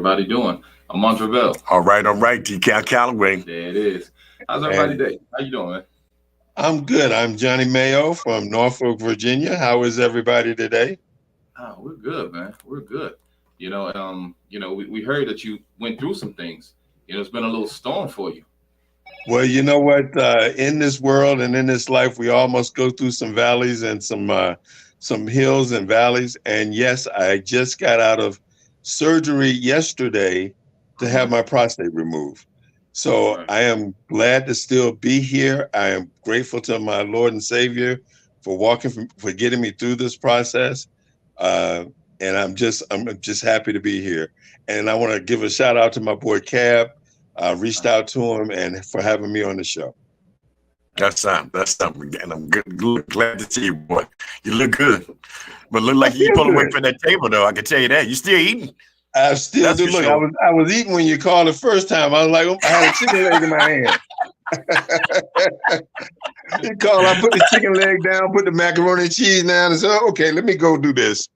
everybody doing? I'm Aundre. All right, Dcal Calloway. There it is. How's everybody today? How you doing, man? I'm good. I'm Johnny Mayo from Norfolk, Virginia. How is everybody today? Oh, we're good, man. We're good. We heard that you went through some things. It's been a little storm for you. Well, you know what? In this world and in this life, we all must go through some valleys and some hills and valleys. And yes, I just got out of surgery yesterday to have my prostate removed. So Right. I am glad to still be here. I am grateful to my Lord and Savior for getting me through this process. And I'm just happy to be here. And I want to give a shout out to my boy Cab. I reached out to him and for having me on the show. That's something. And I'm glad to see you, boy. You look good. But look like you pulling away from that table, though. I can tell you that. You still eating? I still do. Look, sure. I was eating when you called the first time. I was like, I had a chicken leg in my hand. You called, I put the chicken leg down, put the macaroni and cheese down, and said, okay, let me go do this.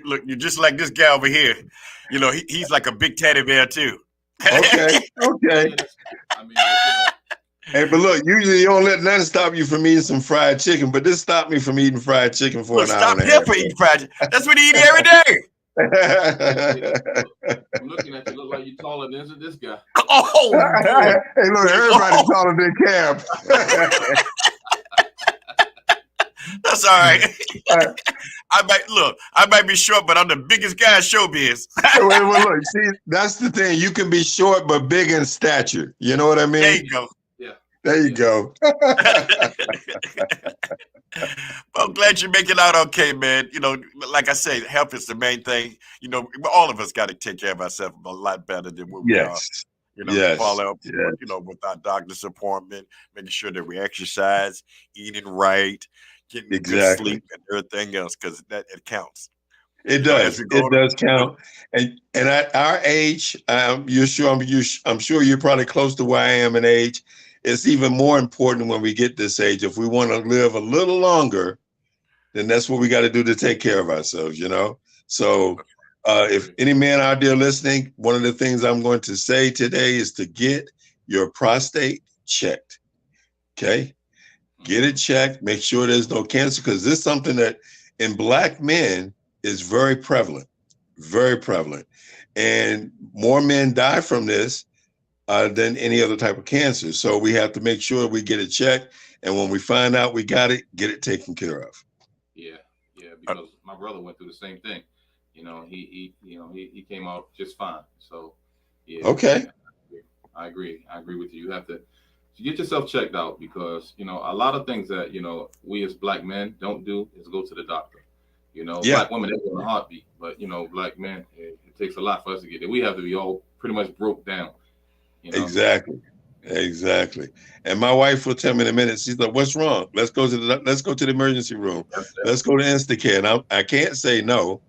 Look, you're just like this guy over here. He's like a big teddy bear too. Okay. I mean, Hey, but look, usually you don't let nothing stop you from eating some fried chicken, but this stopped me from eating fried chicken for an hour and a half. Stop him from eating fried chicken. That's what he eat every day. I'm looking at you. Look like you're taller than this guy. Oh, hey, look, everybody's taller than Cab. That's all right. I might be short, but I'm the biggest guy in showbiz. Well, look, see, that's the thing. You can be short but big in stature. You know what I mean? There you go. There you go. I'm glad you're making out okay, man. Like I say, health is the main thing. All of us got to take care of ourselves a lot better than what we are. Follow up, with our doctor's appointment, making sure that we exercise, eating right, getting good sleep, and everything else, because it counts. It does. It does count. And at our age, I'm sure you're probably close to where I am in age. It's even more important when we get this age. If we want to live a little longer, then that's what we got to do to take care of ourselves, So if any man out there listening, one of the things I'm going to say today is to get your prostate checked. Okay? Get it checked. Make sure there's no cancer, because this is something that in Black men is very prevalent. And more men die from this than any other type of cancer. So we have to make sure we get it checked. And when we find out we got it, get it taken care of. Yeah, because my brother went through the same thing. He came out just fine. So, yeah. Okay. I agree with you. You have to get yourself checked out, because, a lot of things that, we as Black men don't do is go to the doctor. Black women, they go in a heartbeat, but, Black men, it takes a lot for us to get there. We have to be all pretty much broke down. Exactly. And my wife will tell me in a minute. She's like, "What's wrong? Let's go to the emergency room. Let's go to Instacare." And I can't say no.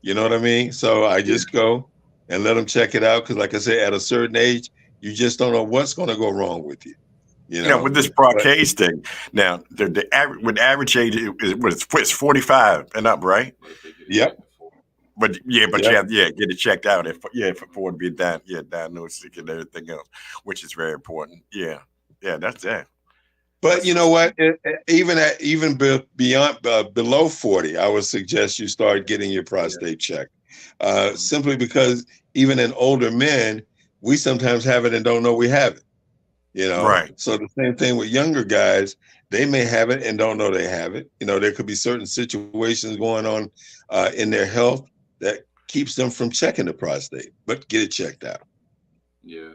You know what I mean? So I just go and let them check it out, because, like I said, at a certain age, you just don't know what's going to go wrong with you. With this Broadcast thing. Now, the average age is 45 and up, right? Yep. But you have get it checked out for it to be diagnosed and everything else, which is very important. Yeah, that's that. But you know what? Even beyond below 40, I would suggest you start getting your prostate checked. Simply because even in older men, we sometimes have it and don't know we have it. Right. So the same thing with younger guys, they may have it and don't know they have it. There could be certain situations going on in their health that keeps them from checking the prostate, but get it checked out. Yeah.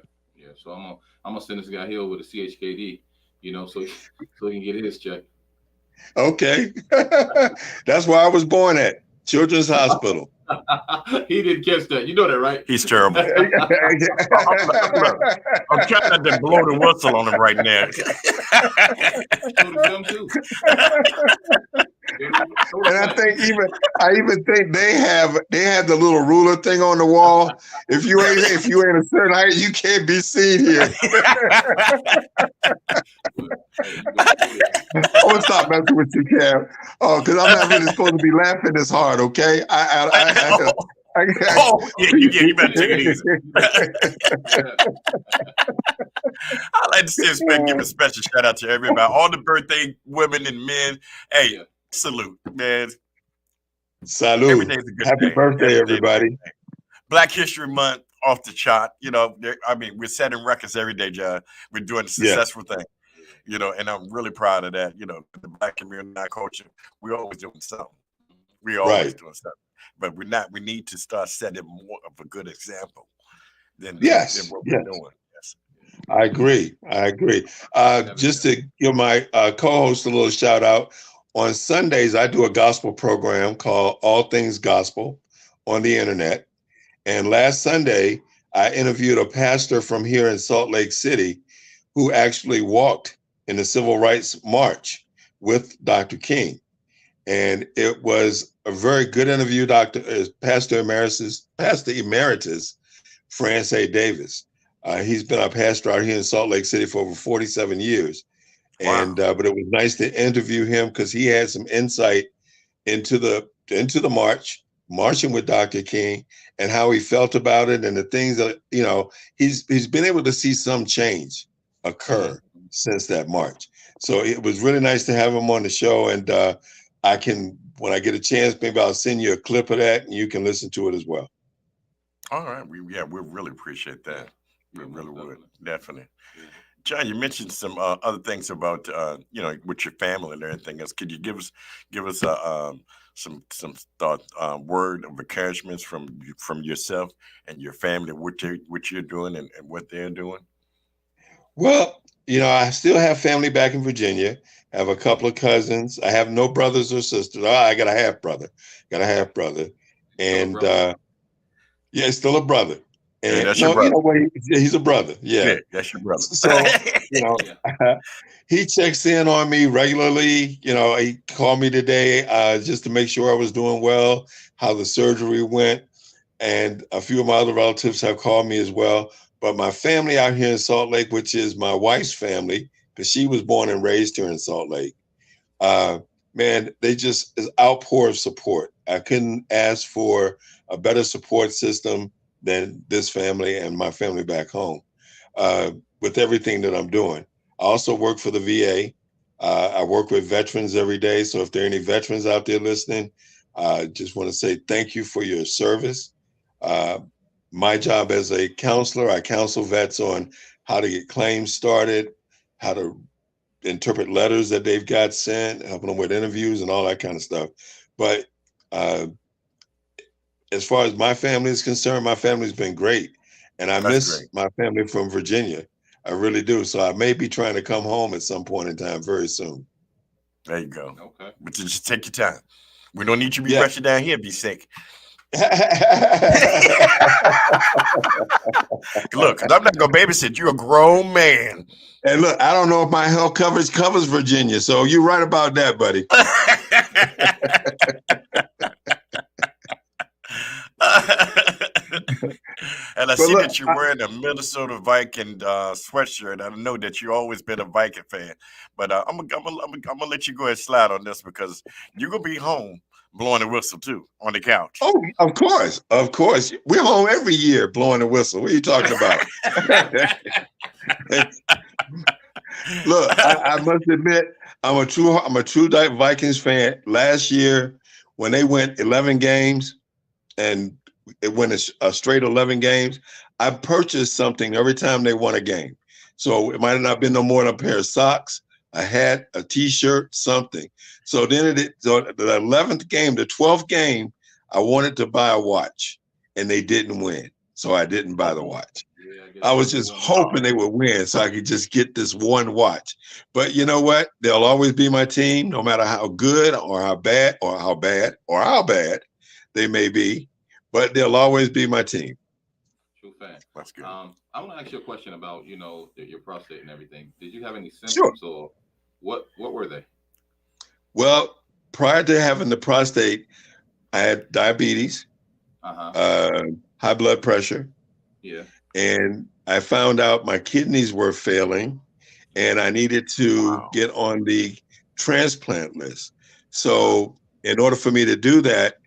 So I'm gonna send this guy here over to CHKD, so he can get his check. Okay. That's where I was born at, Children's Hospital. He didn't catch that. You know that, right? He's terrible. I'm trying not to blow the whistle on him right now. And I even think they have the little ruler thing on the wall. If you ain't a certain height, you can't be seen here. I'm gonna stop messing with you, Cam. Oh, because I'm not really supposed to be laughing this hard, okay? You better take it easy. I'd like to give a special shout out to everybody, all the birthday women and men. Hey, salute, man. Salute. Every day's a good Happy day. birthday, everybody. Black History Month off the chart. You know, we're setting records every day, John. We're doing a successful thing. You know, and I'm really proud of that. You know, the Black community, our culture, we're always doing something. We're always doing something. But we need to start setting more of a good example than what we're doing. Yes. I agree. Just to give my co-host a little shout out, on Sundays, I do a gospel program called All Things Gospel on the internet. And last Sunday, I interviewed a pastor from here in Salt Lake City who actually walked in the Civil Rights March with Dr. King. And it was a very good interview. Pastor Emeritus France A. Davis. He's been a pastor out here in Salt Lake City for over 47 years. Wow. And but it was nice to interview him because he had some insight into the marching with Dr. King, and how he felt about it, and the things that, you know, he's been able to see some change occur since that march. So it was really nice to have him on the show, and when I get a chance, maybe I'll send you a clip of that and you can listen to it as well. All right. We really appreciate that. We really would. Definitely. John, you mentioned some other things about, you know, with your family and everything else. Could you give us some thought, word of encouragement from yourself and your family, what you're doing and what they're doing? Well, you know, I still have family back in Virginia. I have a couple of cousins. I have no brothers or sisters. Oh, I got a half brother. And still a brother. And that's your brother. You know what? He's a brother. Yeah, that's your brother. So, you know, he checks in on me regularly. You know, he called me today just to make sure I was doing well, how the surgery went. And a few of my other relatives have called me as well. But my family out here in Salt Lake, which is my wife's family, because she was born and raised here in Salt Lake, man, they just is outpour of support. I couldn't ask for a better support system than this family and my family back home with everything that I'm doing. I also work for the VA. I work with veterans every day. So if there are any veterans out there listening, I just want to say thank you for your service. My job as a counselor, I counsel vets on how to get claims started, how to interpret letters that they've got sent, helping them with interviews and all that kind of stuff. But as far as my family is concerned, my family's been great. And I miss my family from Virginia. I really do. So I may be trying to come home at some point in time very soon. There you go. Okay. But just take your time. We don't need you to be rushing down here, be sick. Look, I'm not gonna babysit. You're a grown man. And look, I don't know if my health coverage covers Virginia, so you're right about that, buddy. And I see that you're wearing a Minnesota Viking sweatshirt. I know that you've always been a Viking fan, but I'm gonna let you go ahead and slide on this because you're gonna be home blowing the whistle too on the couch. Oh, of course. We're home every year blowing the whistle. What are you talking about? Look, I must admit, I'm a true Vikings fan. Last year, when they went 11 games, and it went a straight 11 games, I purchased something every time they won a game. So it might have not been no more than a pair of socks, a hat, a T-shirt, something. So then the 11th game, the 12th game, I wanted to buy a watch, and they didn't win. So I didn't buy the watch. I was just hoping they would win so I could just get this one watch. But you know what? They'll always be my team, no matter how good or how bad they may be. But they'll always be my team. True fan. That's good. I want to ask you a question about, you know, your prostate and everything. Did you have any symptoms? Sure. Or what were they? Well, prior to having the prostate, I had diabetes, high blood pressure. Yeah. And I found out my kidneys were failing and I needed to get on the transplant list. So in order for me to do that,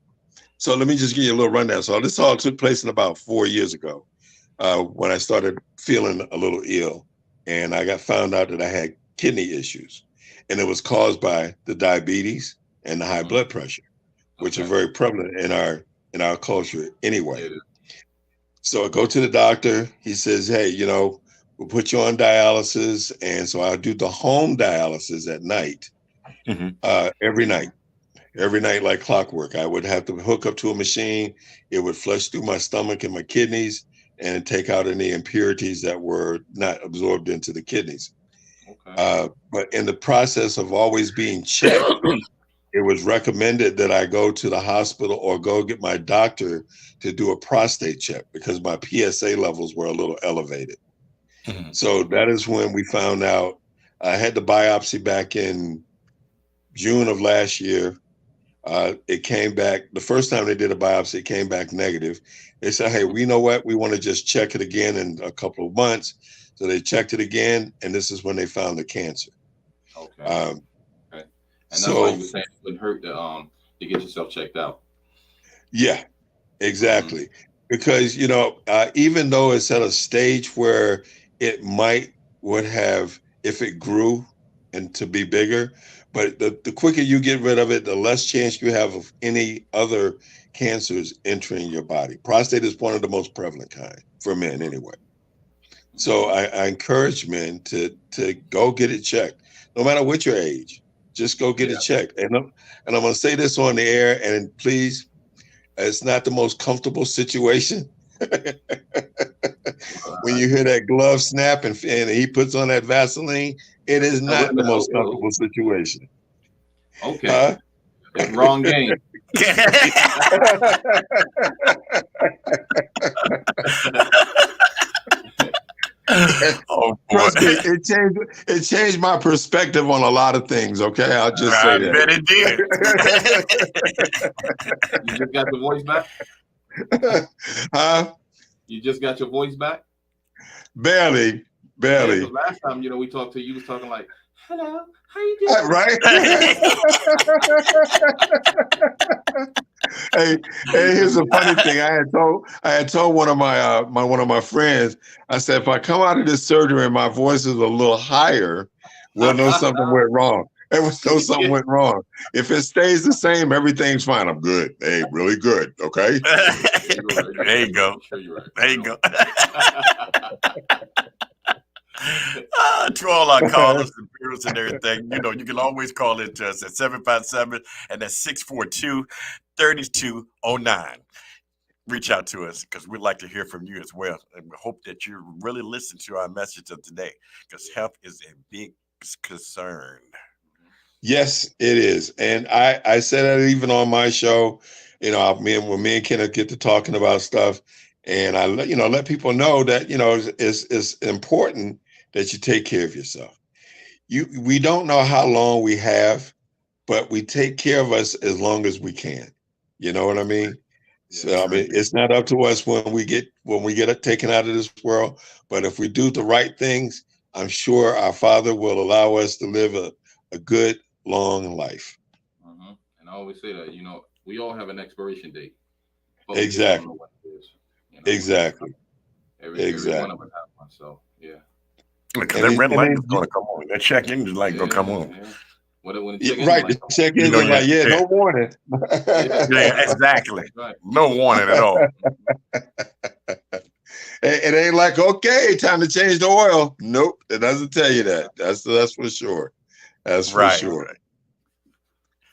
so let me just give you a little rundown. So this all took place in about 4 years ago when I started feeling a little ill, and I found out that I had kidney issues, and it was caused by the diabetes and the high blood pressure, which are very prevalent in our culture anyway. So I go to the doctor. He says, hey, you know, we'll put you on dialysis. And so I'll do the home dialysis at night, every night like clockwork. I would have to hook up to a machine. It would flush through my stomach and my kidneys and take out any impurities that were not absorbed into the kidneys. But in the process of always being checked, it was recommended that I go to the hospital or go get my doctor to do a prostate check because my PSA levels were a little elevated. So that is when we found out. I had the biopsy back in June of last year. It came back, the first time they did a biopsy, it came back negative. They said, hey, we know what, we want to just check it again in a couple of months. So they checked it again, and this is when they found the cancer. And that's why you were saying it wouldn't hurt to get yourself checked out. Yeah, exactly. Because, you know, even though it's at a stage where it would have, if it grew and to be bigger, but the quicker you get rid of it, the less chance you have of any other cancers entering your body. Prostate is one of the most prevalent kind for men anyway. So I encourage men to go get it checked, no matter what your age. Just go get it checked. And I'm going to say this on the air, and please, it's not the most comfortable situation. When you hear that glove snap and he puts on that Vaseline, it is not the most comfortable situation. Okay. Wrong game. Oh, trust me, it changed my perspective on a lot of things. Okay, I'll just say that. I bet it did. You just got your voice back? You just got your voice back? Barely. Yeah, last time, you know, we talked to you, was talking like, hello, how you doing? Right? Hey, here's a funny thing. I had told one of my friends, I said, if I come out of this surgery and my voice is a little higher, we'll know something went wrong. And we'll know something went wrong. If it stays the same, everything's fine. I'm good. Hey, really good. Okay. There you go. There you go. To all our callers and viewers and everything, you know, you can always call into us at 757 and that's 642-3209. Reach out to us because we'd like to hear from you as well. And we hope that you really listen to our message of today because health is a big concern. Yes, it is. And I said that even on my show, you know, when me and Kenneth get to talking about stuff, and I let people know that, you know, it's important that you take care of yourself. We don't know how long we have, but we take care of us as long as we can. You know what I mean? So I mean, it's not up to us when we get taken out of this world, but if we do the right things, I'm sure our Father will allow us to live a good, long life. And I always say that, you know, we all have an expiration date. Exactly. Know what it is, you know, exactly. Every one of us have one. So yeah. Because that red light is going to come on. That check-in light going to come on. Yeah. When right, the check-in is like, no warning. Yeah, exactly. Right. No warning at all. It ain't like, okay, time to change the oil. Nope, it doesn't tell you that. That's for sure. That's for sure. Right.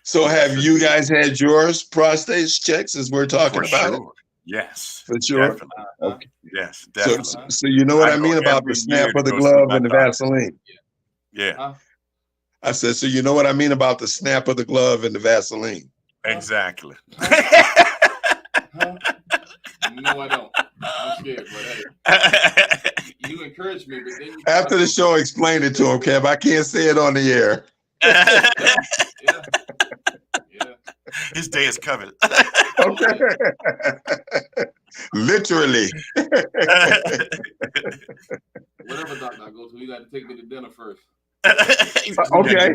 So have you guys had yours prostate checks as we're talking about it? Yes. For sure. Definitely. Okay. Yes, definitely. So you know what I mean about the snap of the glove and the Vaseline? Yeah. I said, so you know what I mean about the snap of the glove and the Vaseline? Exactly. No, I don't. I'm scared, but hey, you encourage me. But then after the show, explain it to him, Kev. I can't say it on the air. Yeah. His day is coming. Okay. Literally. Whatever doctor I go to, you got to take me to dinner first. Okay.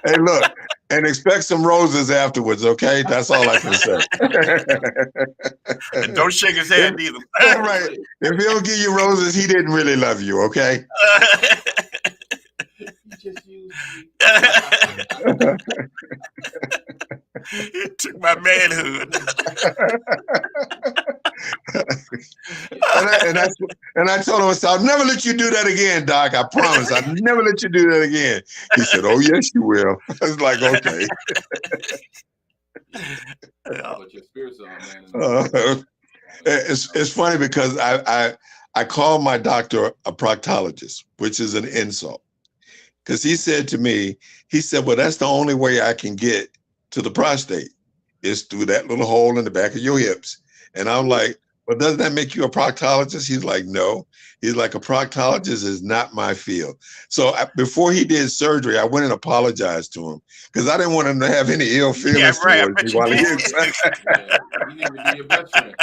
Hey, look, and expect some roses afterwards, okay? That's all I can say. And don't shake his hand either. Right. If he don't give you roses, he didn't really love you, okay? He just used me. He took my manhood. and I told him, I said, I'll never let you do that again, Doc. I promise. I'll never let you do that again. He said, oh, yes, you will. I was like, okay. But your spirits are, man. It's funny because I called my doctor a proctologist, which is an insult. Because he said to me, he said, well, that's the only way I can get to the prostate is through that little hole in the back of your hips. And I'm like, well, doesn't that make you a proctologist? He's like, no. He's like, a proctologist is not my field. So before he did surgery, I went and apologized to him because I didn't want him to have any ill feelings towards me while he was. You need to be your best friend.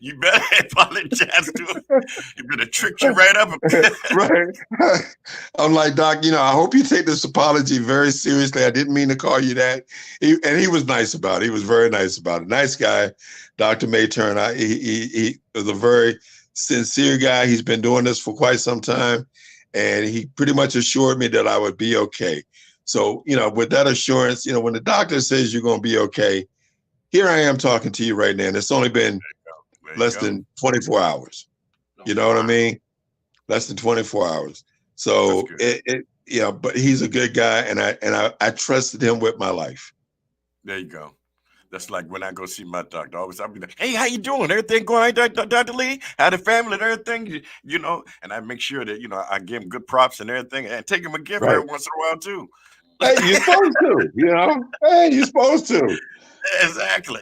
You better apologize to him. He better trick you right up. Right. I'm like, Doc, I hope you take this apology very seriously. I didn't mean to call you that. And he was nice about it. He was very nice about it. Nice guy, Dr. Mayturn. He was a very sincere guy. He's been doing this for quite some time. And he pretty much assured me that I would be okay. So, with that assurance, when the doctor says you're going to be okay, here I am talking to you right now. And it's only been less than 24 hours. You know what I mean? Less than 24 hours. So but he's a good guy, and I trusted him with my life. There you go. That's like when I go see my doctor. I'll be like, hey, how you doing? Everything going, Dr. Lee? How the family and everything? And I make sure that, I give him good props and everything, and take him a gift every once in a while too. Hey, you're supposed to, Hey, you're supposed to. Exactly.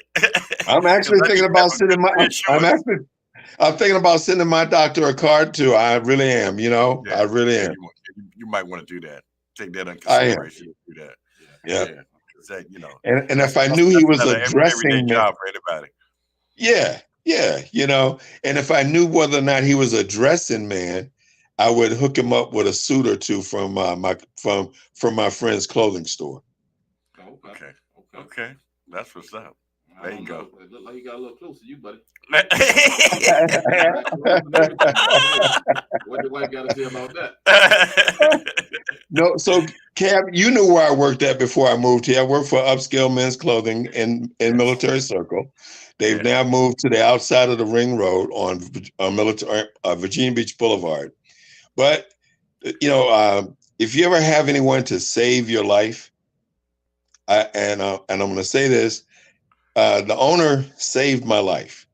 I'm actually thinking about sending I'm thinking about sending my doctor a card too. I really am, I really am. You might want to do that. Take that into consideration. Do that. Yeah. That, and if I knew he was a dressing job for anybody. Yeah. And if I knew whether or not he was a dressing man, I would hook him up with a suit or two from my friend's clothing store. Okay. That's what's up. There you go. It looked like you got a little closer to you, buddy. What the wife got to say about that? No, so Cab, you knew where I worked at before I moved here. I worked for Upscale Men's Clothing in Military Circle. They've now moved to the outside of the Ring Road on Virginia Beach Boulevard. But if you ever have anyone to save your life, and I'm going to say this, the owner saved my life,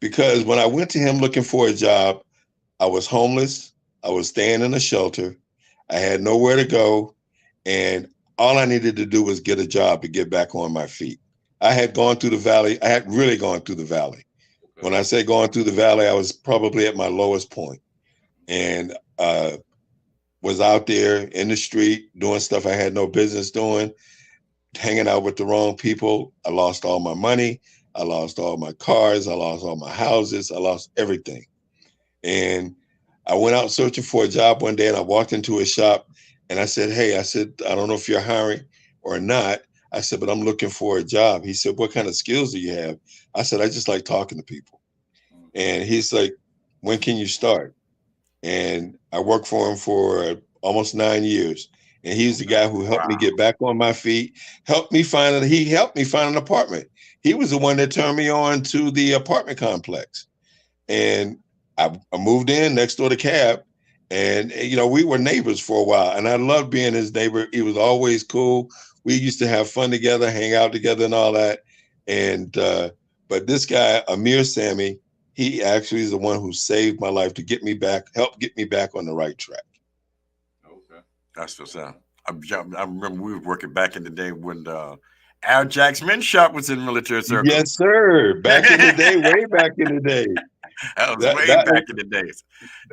because when I went to him looking for a job, I was homeless. I was staying in a shelter. I had nowhere to go. And all I needed to do was get a job to get back on my feet. I had gone through the valley. I had really gone through the valley. When I say going through the valley, I was probably at my lowest point, and was out there in the street doing stuff I had no business doing, hanging out with the wrong people. I lost all my money. I lost all my cars. I lost all my houses. I lost everything. And I went out searching for a job one day, and I walked into a shop, and I said, hey, I don't know if you're hiring or not. I said, but I'm looking for a job. He said, what kind of skills do you have? I said, I just like talking to people. And he's like, when can you start? And I worked for him for almost 9 years. And he's the guy who helped me get back on my feet, he helped me find an apartment. He was the one that turned me on to the apartment complex. And I moved in next door to Cab. And, we were neighbors for a while. And I loved being his neighbor. He was always cool. We used to have fun together, hang out together and all that. And but this guy, Amir Sammy, he actually is the one who saved my life to help get me back on the right track. Okay. That's what's up. I remember we were working back in the day when Al Jack's Men's Shop was in Military Circle. Yes, sir. Back in the day, way back in the day. That was way back in the days.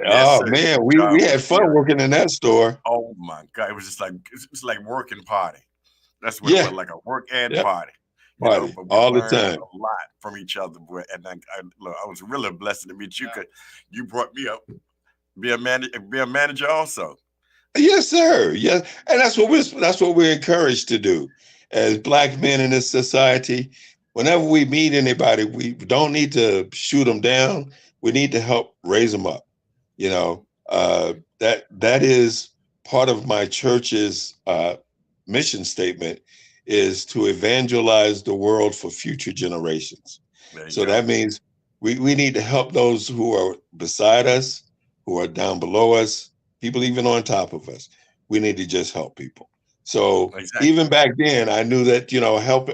Yes, oh man, we had fun working in that store. Oh my God, it was like working party. That's what it was, like a work and party. Party but all the time. A lot from each other, and I was really blessed to meet you. Cause you brought me up, be a manager also. Yes, sir. Yes, and that's what we're encouraged to do as Black men in this society. Whenever we meet anybody, we don't need to shoot them down. We need to help raise them up. That is part of my church's mission statement, is to evangelize the world for future generations. So that means we need to help those who are beside us, who are down below us, people even on top of us. We need to just help people. So even back then, I knew that,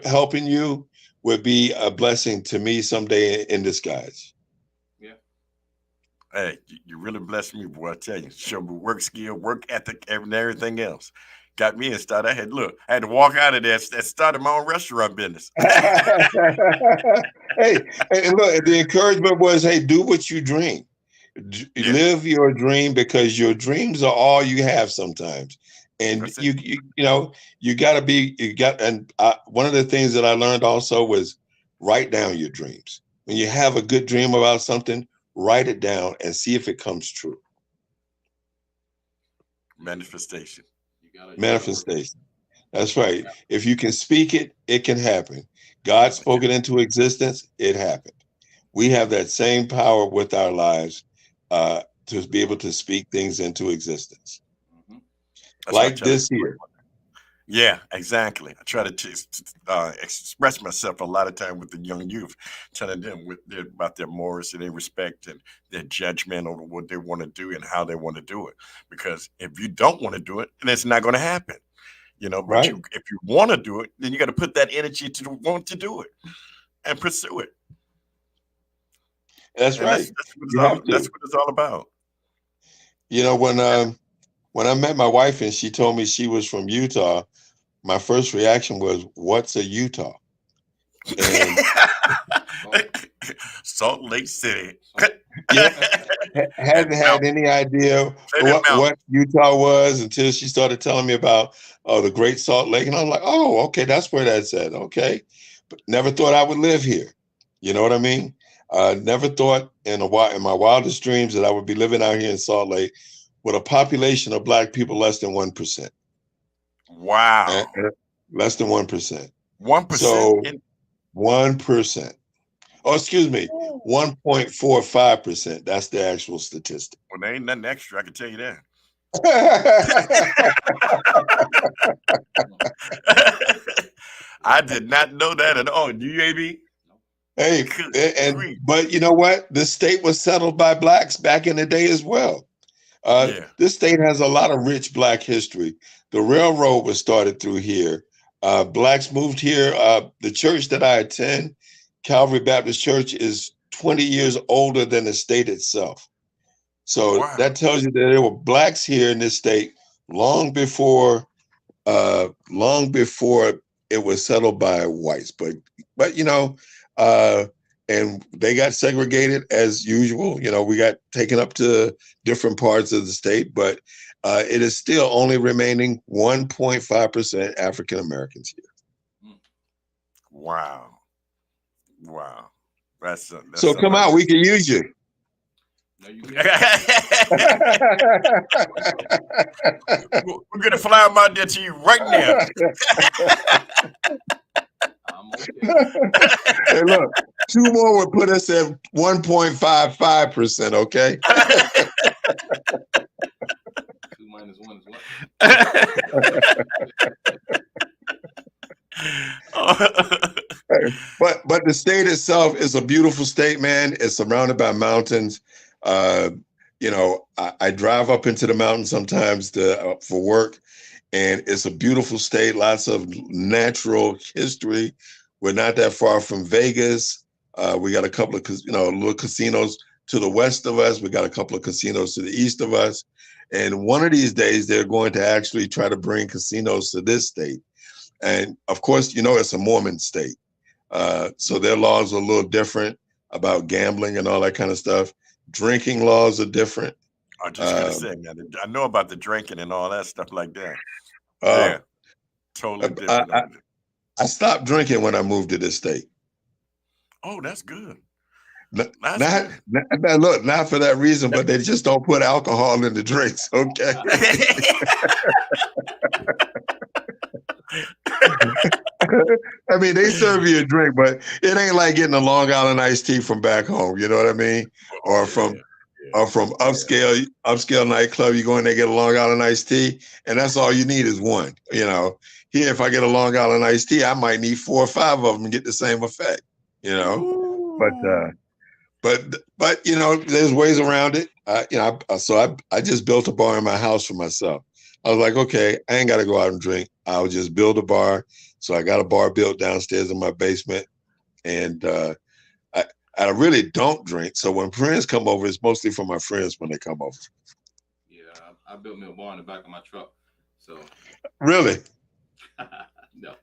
helping you would be a blessing to me someday in disguise. Yeah. Hey, you really blessed me, boy. I tell you, show me work skill, work ethic, and everything else. Got me and started. I had to walk out of there and started my own restaurant business. Hey, and look, the encouragement was, hey, do what you dream. Live your dream, because your dreams are all you have sometimes. And one of the things that I learned also was write down your dreams. When you have a good dream about something, write it down and see if it comes true. Manifestation. Manifestation. That's right. If you can speak it, it can happen. God spoke it into existence, it happened. We have that same power with our lives to be able to speak things into existence. Like this here. Yeah, exactly. I try to express myself a lot of time with the young youth, telling them about their morals and their respect and their judgment on what they want to do and how they want to do it. Because if you don't want to do it, then it's not going to happen. But if you want to do it, then you got to put that energy to want to do it and pursue it. That's right. That's what it's all about. When I met my wife and she told me she was from Utah, my first reaction was, "What's a Utah?" And Salt Lake City. Hadn't had any idea what Utah was until she started telling me about the Great Salt Lake, and I'm like, "Oh, okay, that's where that's at." Okay, but never thought I would live here. You know what I mean? Never thought in my wildest dreams that I would be living out here in Salt Lake with a population of Black people less than 1%. Wow. Less than 1%. 1%? So 1%. Oh, excuse me, 1.45%. That's the actual statistic. Well, there ain't nothing extra, I can tell you that. I did not know that at all. Do you, AB? Hey, but you know what? The state was settled by Blacks back in the day as well. This state has a lot of rich Black history. The railroad was started through here. Blacks moved here. The church that I attend, Calvary Baptist Church, is 20 years older than the state itself. So that tells you that there were Blacks here in this state long before it was settled by whites. But and they got segregated as usual. We got taken up to different parts of the state, but it is still only remaining 1.5% African Americans here. Wow. That's so come out, we can use you. We're gonna fly them out there to you right now. Hey, look, 2 more would put us at 1.55%. Okay. 2 minus 1 is what? But the state itself is a beautiful state, man. It's surrounded by mountains. I drive up into the mountains sometimes for work, and it's a beautiful state. Lots of natural history. We're not that far from Vegas. We got a couple of little casinos to the west of us. We got a couple of casinos to the east of us. And one of these days, they're going to actually try to bring casinos to this state. And of course, it's a Mormon state. So their laws are a little different. about gambling and all that kind of stuff. Drinking laws are different. I was just gonna say, man, I know about the drinking and all that stuff like that. Yeah, totally different. I stopped drinking when I moved to this state. Oh, that's good. Not for that reason, but they just don't put alcohol in the drinks. Okay. I mean, they serve you a drink, but it ain't like getting a Long Island iced tea from back home. You know what I mean? Or from upscale nightclub, you go in there, get a Long Island iced tea, and that's all you need is one. You know, here, if I get a Long Island iced tea, I might need 4 or 5 of them and get the same effect. You know, but you know, there's ways around it. So I just built a bar in my house for myself. I was like, okay, I ain't got to go out and drink. I'll just build a bar. So I got a bar built downstairs in my basement, and I really don't drink. So when friends come over, it's mostly for my friends when they come over. Yeah, I built me a bar in the back of my truck. So really? No.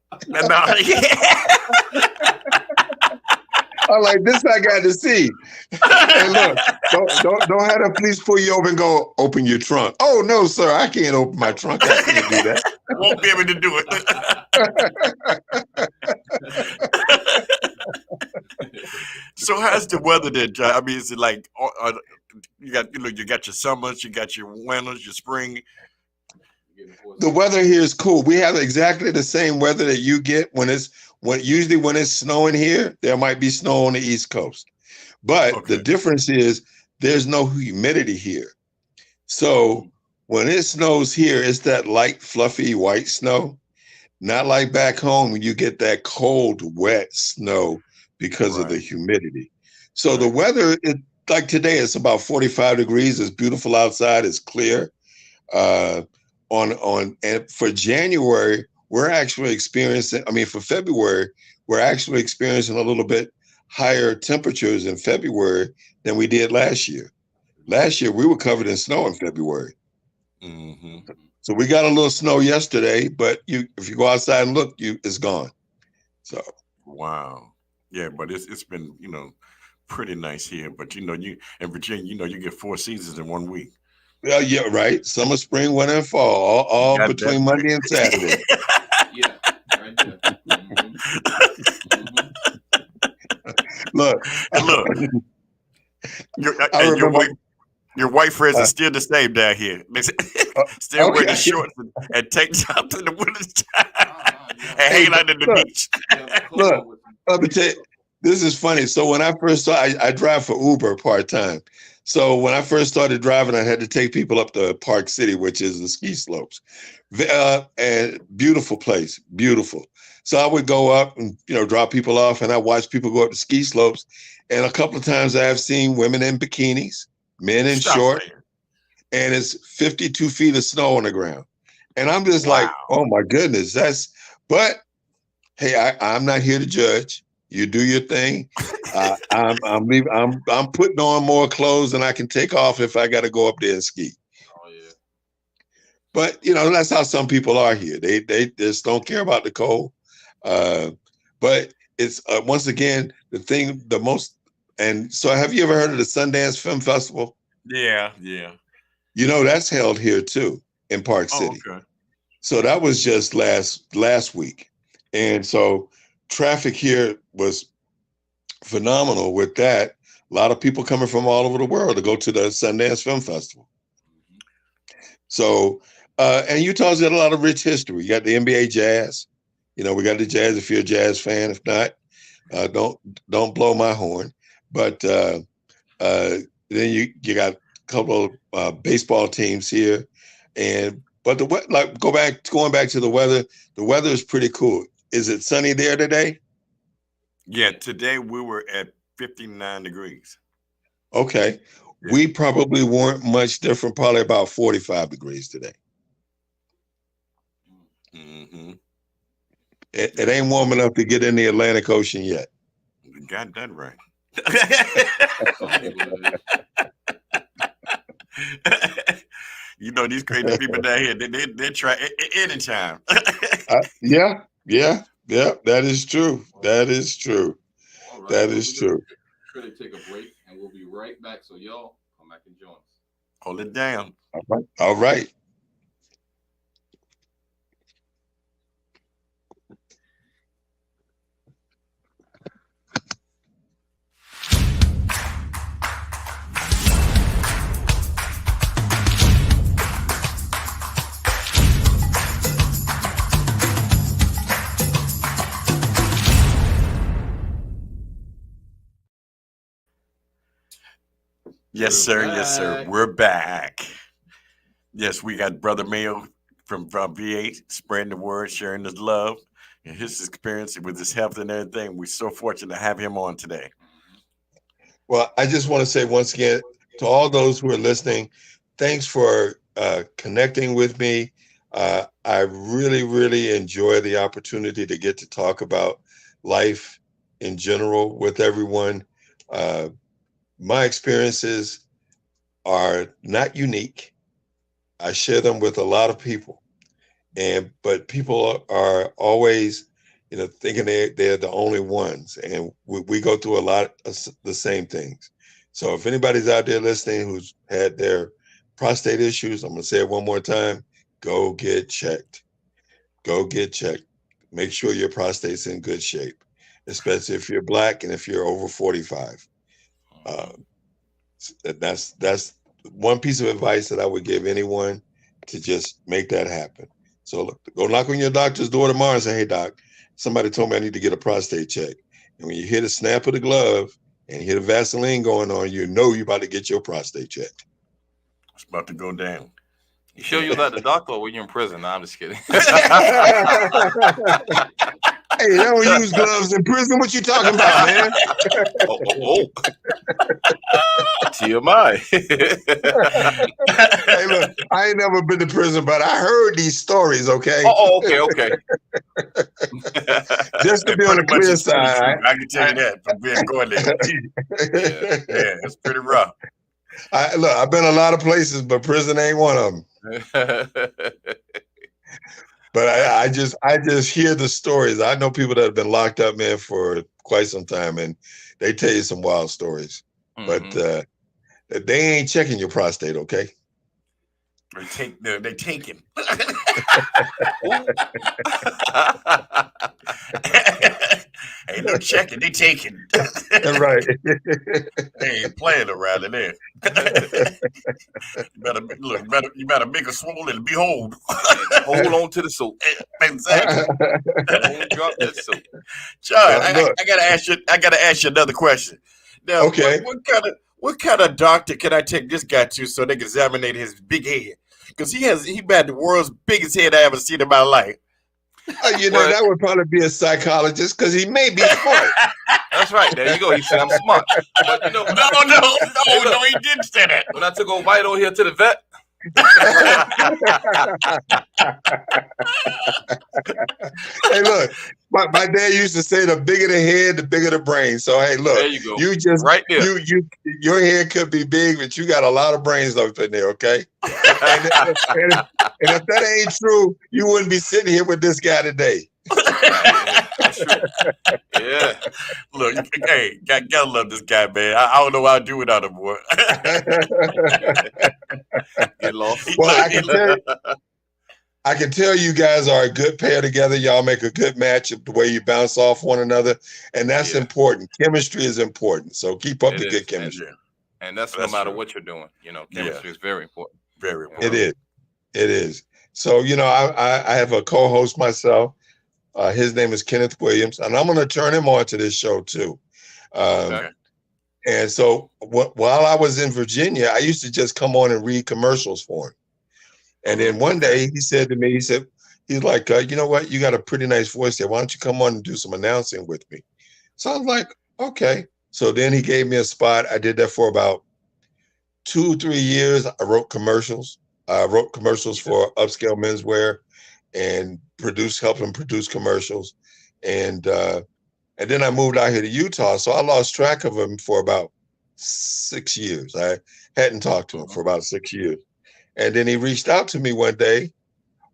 I'm like, this I got to see. Hey, look, don't have the police pull you over and go, open your trunk. Oh, no, sir, I can't open my trunk. I can't do that. Won't be able to do it. So how's the weather there, John? I mean, is it like you got your summers, you got your winters, your spring? The weather here is cool. We have exactly the same weather that you get usually when it's snowing here. There might be snow on the East Coast, but the difference is there's no humidity here. So when it snows here, it's that light, fluffy white snow. Not like back home when you get that cold, wet snow because of the humidity. So the weather is like today, it's about 45 degrees. It's beautiful outside. It's clear. And for January, we're actually experiencing, for February, we're actually experiencing a little bit higher temperatures in February than we did last year. Last year, we were covered in snow in February. Mm-hmm. So we got a little snow yesterday, but if you go outside and look, it's gone. So wow. Yeah, but it's been, pretty nice here. But, you in Virginia, you get 4 seasons in 1 week. Well, yeah, right. Summer, spring, winter, and fall, all between Monday and Saturday. Yeah, right there. Mm-hmm. Look, your white friends are still the same down here. They still wear the shorts and tank tops in the wintertime and hanging out at the beach. Look, let me tell you, this is funny. So when I first started, I drive for Uber part-time. So when I first started driving, I had to take people up to Park City, which is the ski slopes. And beautiful place, beautiful. So I would go up and, drop people off, and I watch people go up the ski slopes. And a couple of times I have seen women in bikinis, men in short, and it's 52 feet of snow on the ground. And I'm just like, oh my goodness, but hey, I'm not here to judge. You do your thing. I'm putting on more clothes than I can take off if I got to go up there and ski. Oh yeah. But that's how some people are here. They just don't care about the cold. But it's once again the most. And so, have you ever heard of the Sundance Film Festival? Yeah. That's held here too in Park City. Okay. So that was just last week, and so traffic here was phenomenal with that. A lot of people coming from all over the world to go to the Sundance Film Festival. So, and Utah's got a lot of rich history. You got the NBA Jazz. We got the Jazz if you're a Jazz fan. If not, don't blow my horn. But then you got a couple of baseball teams here. But going back to the weather is pretty cool. Is it sunny there today? Yeah, today we were at 59 degrees. Okay. Yeah. We probably weren't much different, probably about 45 degrees today. Mm-hmm. It ain't warm enough to get in the Atlantic Ocean yet. You got that right. These crazy people down here, they try anytime. Yeah. That is true. That is true. Right. That is true. sure they take a break, and we'll be right back. So y'all come back and join us. Hold it down. All right. Yes, sir. Yes, sir. We're back. Yes, we got Brother Mayo from V8 spreading the word, sharing his love and his experience with his health and everything. We're so fortunate to have him on today. Well, I just want to say once again to all those who are listening, thanks for connecting with me. I really, really enjoy the opportunity to get to talk about life in general with everyone. My experiences are not unique. I share them with a lot of people, but people are always, thinking they're the only ones, and we go through a lot of the same things. So if anybody's out there listening who's had their prostate issues, I'm gonna say it one more time: go get checked. Go get checked. Make sure your prostate's in good shape, especially if you're Black and if you're over 45. That's one piece of advice that I would give anyone, to just make that happen. So look, go knock on your doctor's door tomorrow and say, "Hey, doc, somebody told me I need to get a prostate check." And when you hear the snap of the glove and you hear the Vaseline going on, you know you're about to get your prostate checked. It's about to go down. You sure you was at the doctor or were you in prison? No, I'm just kidding. Hey, they don't use gloves in prison. What you talking about, man? TMI. Hey, look, I ain't never been to prison, but I heard these stories, okay? Okay. Just to be on the clear side. I can tell you that from being going there. Yeah, it's pretty rough. I've been a lot of places, but prison ain't one of them. But I just hear the stories. I know people that have been locked up, man, for quite some time, and they tell you some wild stories. Mm-hmm. But they ain't checking your prostate, okay? They take him. Ain't no checking, they taking. Right. They ain't playing around in there. You better make a swole and behold. Hold on to the soap. Exactly. Don't drop that soap. John, I gotta ask you another question. Now, okay. What kind of doctor can I take this guy to so they can examine his big head? Because he had the world's biggest head I ever seen in my life. That would probably be a psychologist, because he may be smart. That's right. There you go. He said I'm smart. But no, he didn't say that. When I took old Vito here to the vet. Hey, look, my dad used to say, the bigger the head, the bigger the brain. So hey, look, there you go. You just right there. Your head could be big, but you got a lot of brains up in there, okay? and if that ain't true, you wouldn't be sitting here with this guy today. That's true. Yeah. Look, hey, gotta love this guy, man. I don't know what I'd do without him, boy. Get lost. Well, I can tell you guys are a good pair together. Y'all make a good match the way you bounce off one another. And that's important. Chemistry is important. So keep up the good chemistry. And that's no matter what you're doing. Chemistry is very important. Very important. It is. So, I have a co-host myself. His name is Kenneth Williams, and I'm going to turn him on to this show too. Okay. And so while I was in Virginia, I used to just come on and read commercials for him. And then one day he said to me, he's like, you know what? You got a pretty nice voice there. Why don't you come on and do some announcing with me? So I was like, okay. So then he gave me a spot. I did that for about 2-3 years. I wrote commercials. I wrote commercials for upscale menswear and helped him produce commercials. And then I moved out here to Utah. So I lost track of him for about 6 years. I hadn't talked to him for about 6 years. And then he reached out to me one day,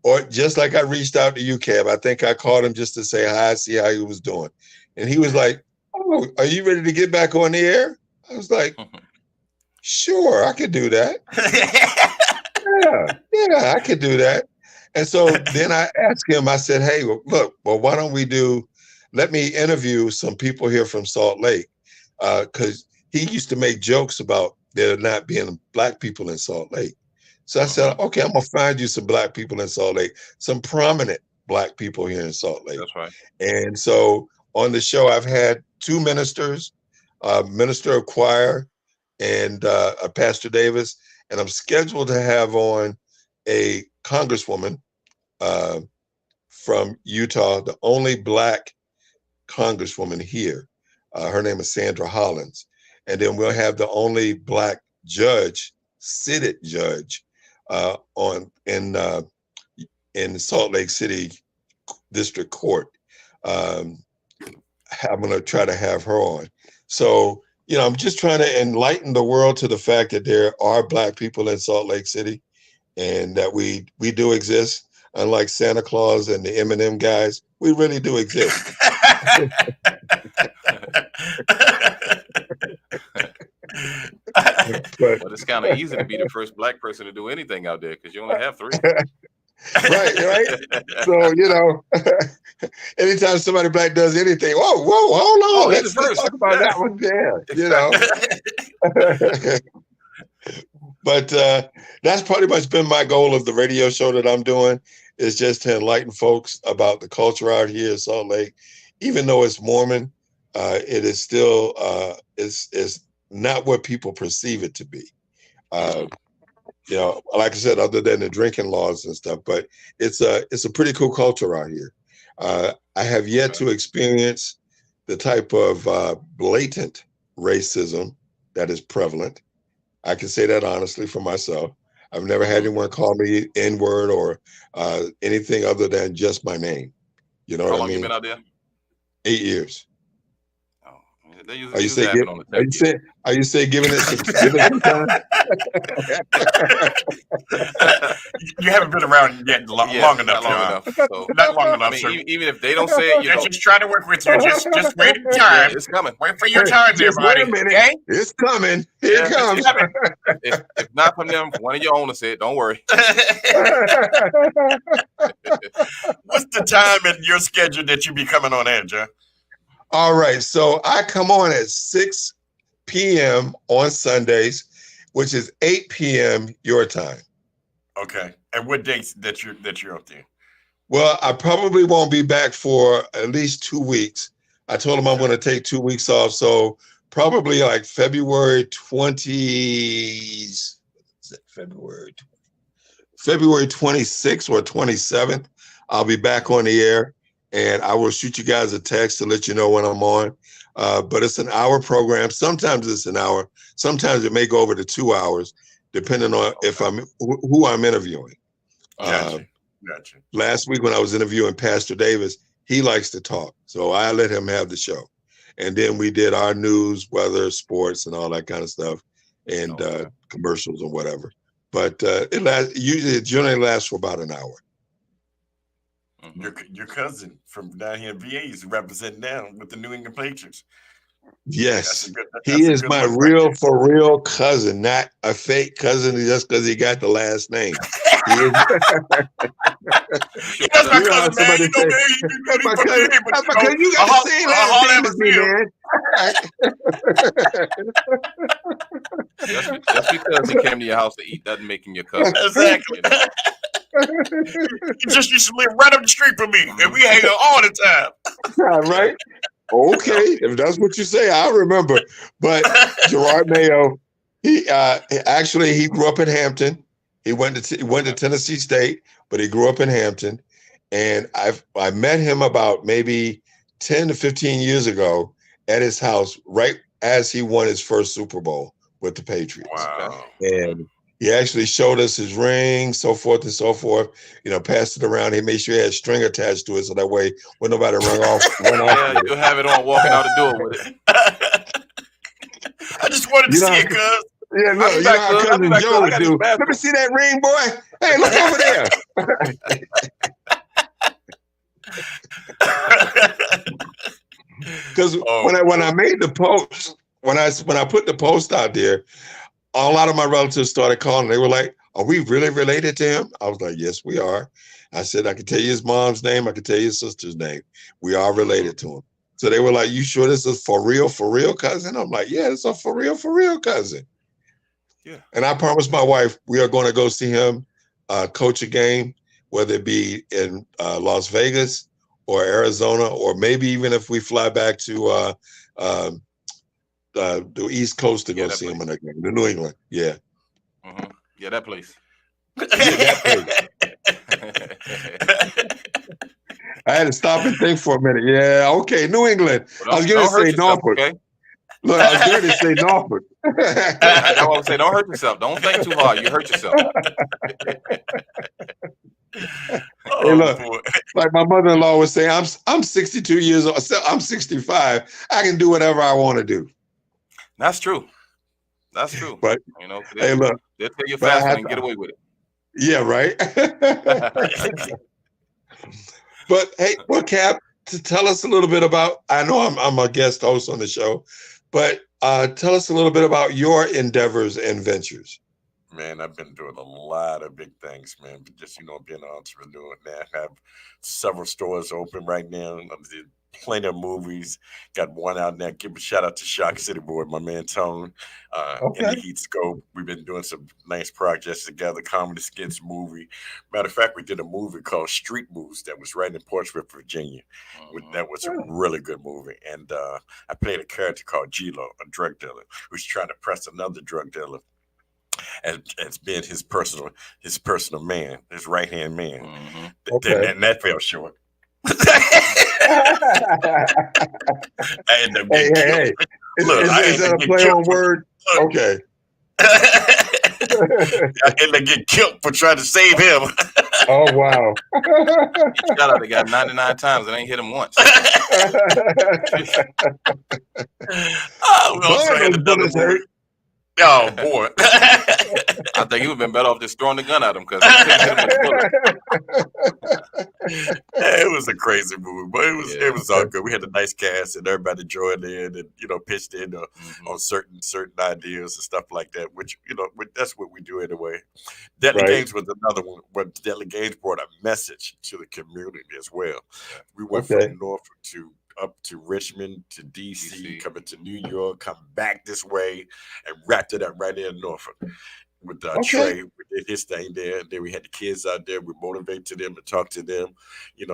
or just like I reached out to you, Kev. I think I called him just to say hi, see how he was doing. And he was like, "Oh, "Oh, are you ready to get back on the air?" I was like, "Sure, I could do that." Yeah, I could do that. And so then I asked him, I said, "Hey, look, well, why don't let me interview some people here from Salt Lake." Because he used to make jokes about there not being Black people in Salt Lake. So I said, "Okay, I'm going to find you some Black people in Salt Lake, some prominent Black people here in Salt Lake." That's right. And so on the show, I've had two ministers, minister of choir and Pastor Davis, and I'm scheduled to have on a congresswoman from Utah, the only Black congresswoman here. Her name is Sandra Hollins. And then we'll have the only Black judge, seated judge, in Salt Lake City District Court. I'm going to try to have her on. So, I'm just trying to enlighten the world to the fact that there are Black people in Salt Lake City, and that we do exist. Unlike Santa Claus and the M&M guys, we really do exist. But it's kind of easy to be the first Black person to do anything out there because you only have 3. right. So, anytime somebody Black does anything, whoa, hold on. Let's talk about that one there, But that's pretty much been my goal of the radio show that I'm doing, is just to enlighten folks about the culture out here in Salt Lake. Even though it's Mormon, it is still it's not what people perceive it to be. Like I said, other than the drinking laws and stuff, but it's a pretty cool culture out here. I have yet to experience the type of blatant racism that is prevalent. I can say that honestly for myself. I've never had anyone call me N-word or anything other than just my name. You know what I mean? How long you been out there? 8 years. Are you saying giving it some time? You haven't been around yet long enough. So, not long enough. Even if they don't say it, they're just trying to work with you. Just wait your time. It's coming. Wait for your time, everybody. Wait a minute. Okay? It's coming. Here it comes. If not from them, one of your owners said, "Don't worry." What's the time in your schedule that you be coming on air, John? All right, so I come on at 6 p.m. on Sundays, which is 8 p.m. your time. Okay, and what dates that you're up there? Well, I probably won't be back for at least 2 weeks. I told them I'm going to take 2 weeks off, so probably like February 26th or 27th. I'll be back on the air. And I will shoot you guys a text to let you know when I'm on. But it's an hour program. Sometimes it's an hour. Sometimes it may go over to 2 hours, depending on who I'm interviewing. Gotcha. Last week when I was interviewing Pastor Davis, he likes to talk. So I let him have the show. And then we did our news, weather, sports, and all that kind of stuff, and commercials or whatever. But it generally lasts for about an hour. Your cousin from down here in VA is representing now with the New England Patriots. Yes, he is my real, for real cousin, not a fake cousin just because he got the last name. That's my cousin, man. That's my cousin. You got the same last name as me, man. Just because he came to your house to eat doesn't make him your cousin. Exactly. He just used to live right up the street from me, and we hang out all the time. Right? Okay, if that's what you say, I remember. But Gerard Mayo, he grew up in Hampton. He went to Tennessee State, but he grew up in Hampton. And I met him about maybe 10 to 15 years ago at his house, right as he won his first Super Bowl with the Patriots. Wow. And he actually showed us his ring, so forth and so forth. Passed it around. He made sure he had string attached to it, so that way when nobody run off. Yeah, you'll have it on walking out the door with it. I just wanted to see it, cuz. Yeah, look, you know how cousin Joe would do. Let me see that ring, boy. Hey, look over there. Because when I made the post, when I put the post out there, a lot of my relatives started calling. They were like, "Are we really related to him?" I was like, "Yes, we are." I said, "I can tell you his mom's name. I can tell you his sister's name. We are related to him." So they were like, "You sure this is for real, cousin?" I'm like, "Yeah, it's a for real cousin." Yeah. And I promised my wife we are going to go see him coach a game, whether it be in Las Vegas or Arizona, or maybe even if we fly back to the East Coast to go see him in a game, to New England. Yeah. Mm-hmm. Yeah, that place. Yeah, that place. I had to stop and think for a minute. Yeah, okay, New England. Well, I was going to say Norfolk. Okay? Look, I was going to say Norfolk. That's what I would say. Don't hurt yourself. Don't think too hard. You hurt yourself. Hey, look, like my mother-in-law would say, I'm 62 years old. I'm 65. I can do whatever I want to do. That's true. That's true. But you know, hey, look, they'll tell you fast and get away with it. Yeah, right. But hey, well, Cap, to tell us a little bit about. I know I'm a guest host on the show, but tell us a little bit about your endeavors and ventures. Man, I've been doing a lot of big things, man. Just, being an entrepreneur now. I have several stores open right now. I did plenty of movies. Got one out there. Give a shout out to Shock City Boy, my man Tone. In the Heat Scope. We've been doing some nice projects together. Comedy skits movie. Matter of fact, we did a movie called Street Moves that was right in Portsmouth, Virginia. That was a really good movie. And I played a character called G-Lo, a drug dealer, who's trying to press another drug dealer as being his personal man, his right-hand man. Okay. And that fell short. Hey. Look, is that a play on word? Okay. I ended up getting killed for trying to save him. Oh, wow. He shot out the guy 99 times and ain't hit him once. We also had another movie. Oh, boy. I think he would have been better off just throwing the gun at him because it was a crazy movie, but it was all good. We had a nice cast and everybody joined in and pitched in on certain ideas and stuff like that, which that's what we do anyway. Deadly Games was another one, but Deadly Games brought a message to the community as well. We went from Norfolk up to Richmond to DC, coming to New York, come back this way, and wrapped it up right there in Norfolk with Trey. We did his thing there. And then we had the kids out there. We motivated them and talk to them,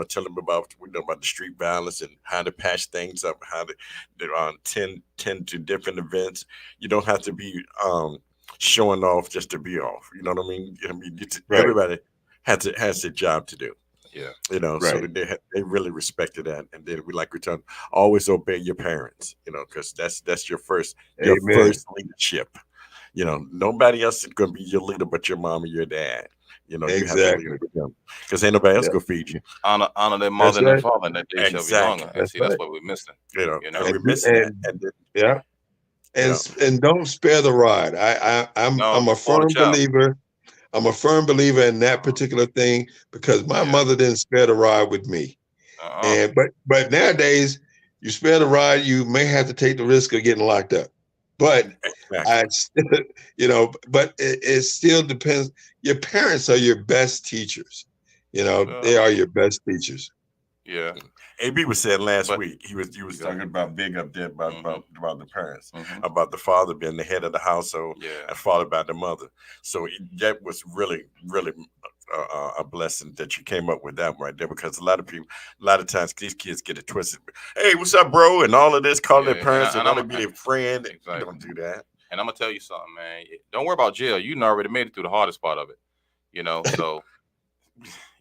tell them about the street violence and how to patch things up, how to tend to different events. You don't have to be showing off just to be off. You know what I mean? Everybody has a job to do. Yeah, so they really respected that, and then we always obey your parents, because that's your first leadership. Nobody else is going to be your leader but your mom and your dad. You have to lead them because ain't nobody else going to feed you. Honor their mother and their father, and that day shall be longer. And that's what we're missing. We're missing that. And don't spare the rod. I'm a firm believer. I'm a firm believer in that particular thing because my mother didn't spare the rod with me. And but nowadays, you spare the rod, you may have to take the risk of getting locked up. But but it still depends. Your parents are your best teachers. They are your best teachers. Yeah. AB was saying last week, he was talking about big up there about the parents, about the father being the head of the household and followed by the mother. So that was really, really a blessing that you came up with that right there, because a lot of times these kids get it twisted. Hey, what's up, bro? And all of this, calling their parents and want to be their friend. Exactly. Don't do that. And I'm going to tell you something, man. Don't worry about jail. You already made it through the hardest part of it, so...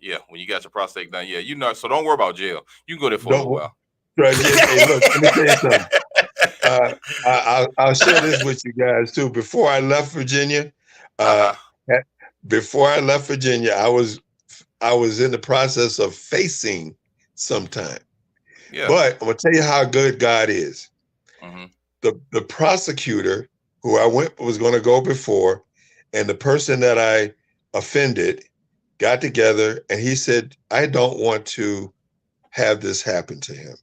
Yeah, when you got your prostate done, so don't worry about jail. You can go there for a little while. Right, hey, look, let me tell you something. I'll share this with you guys too. Before I left Virginia, I was in the process of facing some time. Yeah. But I'm gonna tell you how good God is. The prosecutor who I was going to go before, and the person that I offended got together, and he said, I don't want to have this happen to him.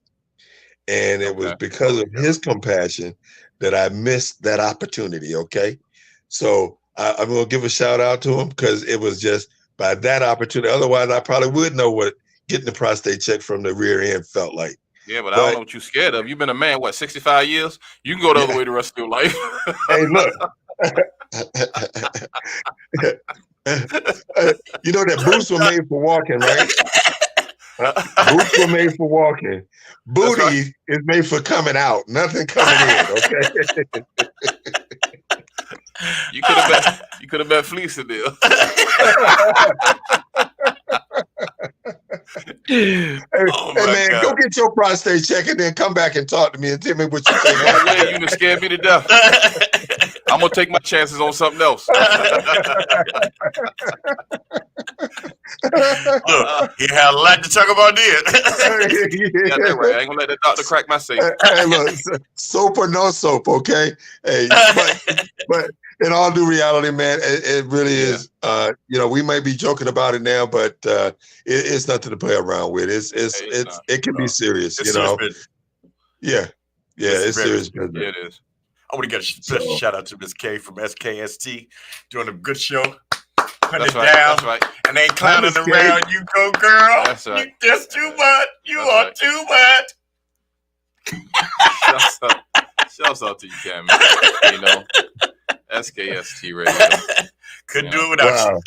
And it was because of his compassion that I missed that opportunity. Okay. So I'm going to give a shout out to him because it was just by that opportunity. Otherwise, I probably would know what getting the prostate check from the rear end felt like. Yeah, but I don't know what you're scared of. You've been a man, 65 years? You can go the other way the rest of your life. Hey, look. You know that boots were made for walking, right? Boots were made for walking. Booty is made for coming out. Nothing coming in. Okay. You could have been fleecing there. Hey man, God. Go get your prostate check and then come back and talk to me and tell me what you think. Yeah, you done scared me to death. I'm gonna take my chances on something else. Look, he had a lot to talk about there. Yeah, that's right. I ain't gonna let the doctor crack my safe. Hey, look, soap or no soap, okay? Hey, but in all due reality, man, it really is. You know, we might be joking about it now, but it's nothing to play around with. It can be serious. It's you know. Serious. Yeah, it's serious business. Yeah, it is. I want to get a special shout out to Miss K from SKST doing a good show. Putting it down. Right. And ain't clowning around. You go, girl. That's right. You just too much. You are too much. Shouts out to you, Cam. You know, SKST radio. Couldn't do it without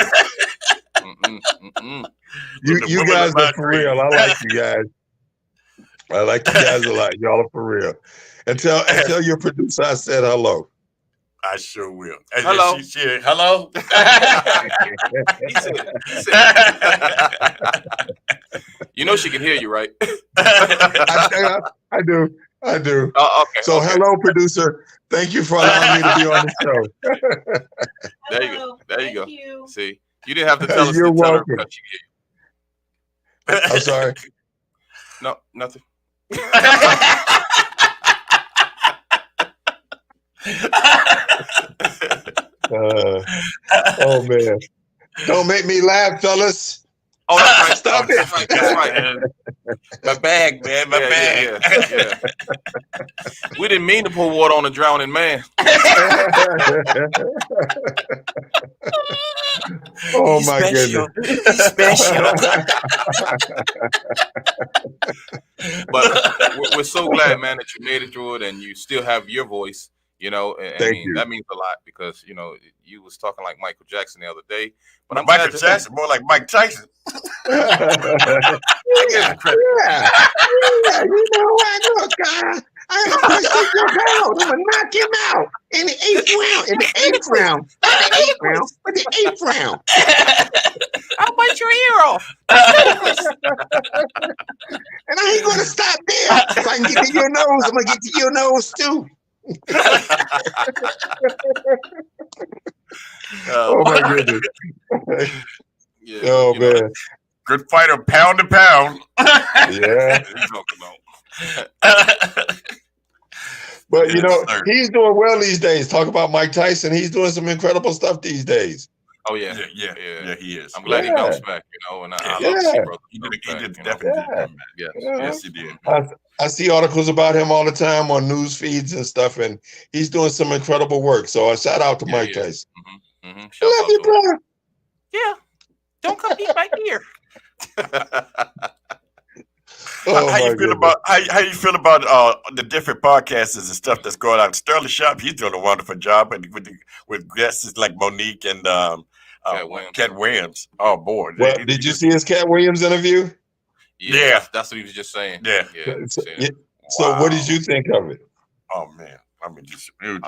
you. You guys are for real. I like you guys. I like you guys a lot. Y'all are for real. And tell your producer I said hello. I sure will. Hello. Hello. He said. You know she can hear you, right? I do. Oh, okay. So hello, producer. Thank you for allowing me to be on the show. There you go. There you go. See, you didn't have to tell us. You're welcome. Tell her I'm sorry. No, nothing. Oh man! Don't make me laugh, fellas. Oh, that's right. Stop it. That's right. My bag, man. My bag. Yeah. We didn't mean to pour water on a drowning man. Oh my goodness. He's special. But we're so glad, man, that you made it through it and you still have your voice. You know, and Thank you. That means a lot because, you know, you was talking like Michael Jackson the other day. But I'm Michael Jackson, more like Mike Tyson. Yeah, you know what? Look, I'm going to push this joke out. I'm going to knock him out in the 8th round. But the 8th round. I'll bite your ear off. And I ain't going to stop there. If I can get to your nose, I'm going to get to your nose too. Oh my goodness. Yeah, oh man. Good fighter, pound to pound. Yeah. But you know, he's doing well these days. Talk about Mike Tyson. He's doing some incredible stuff these days. Oh yeah, he is. I'm glad he bounced back. You know, and I love to see brother. He did definitely. Yes, he did. I see articles about him all the time on news feeds and stuff, and he's doing some incredible work. So a shout out to Mike Tyson. Mm-hmm. I love you, brother. Yeah, don't come eat my ear. How you feel about the different podcasts and stuff that's going on? Sterling Sharp, he's doing a wonderful job with guests like Monique and Cat Williams. Oh boy! Well, did you see his Cat Williams interview? Yeah, that's what he was just saying. Yeah. So what did you think of it? Oh man, I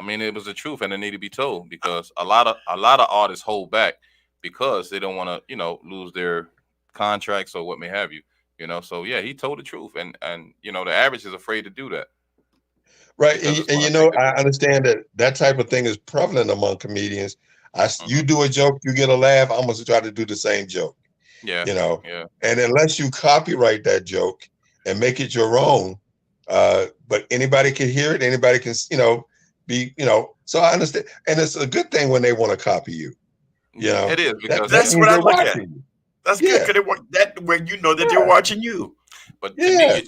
mean, it was the truth, and it needed to be told because a lot of artists hold back because they don't want to, you know, lose their contracts or what may have you. You know, so yeah, he told the truth, and you know, the average is afraid to do that. Right, and you know, I understand that type of thing is prevalent among comedians. You do a joke, you get a laugh. I'm gonna try to do the same joke. Yeah, you know, and unless you copyright that joke and make it your own, but anybody can hear it, anybody can, you know, be, you know. So I understand, and it's a good thing when they want to copy you. You know, it is because that's what I look at. That's good because that way you know that they're watching you. But to me,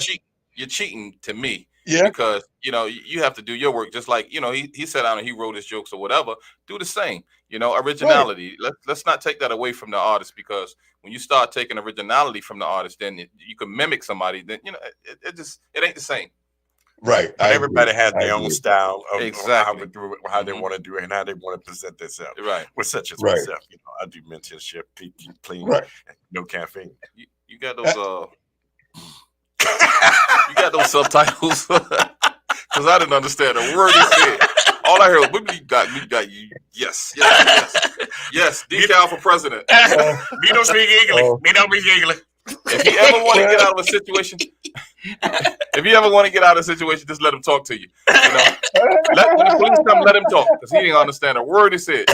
you're cheating to me Yeah. Because, you have to do your work just like, he sat down and he wrote his jokes or whatever. Do the same, originality. Right. Let's not take that away from the artist, because when you start taking originality from the artist, then you can mimic somebody. Then, it ain't the same. Right. But everybody has their own style of exactly how they want to do it and how they want to present themselves. Right. Well, such as myself, I do mentorship, clean, no caffeine. You got those you got those subtitles, because I didn't understand a word you said. All I heard was, we got you. Yes. Dcal for president. Me don't speak English. Me don't speak English. If you ever want to get out of a situation, just let him talk to you. When the police come, let him talk, because he didn't understand a word he said.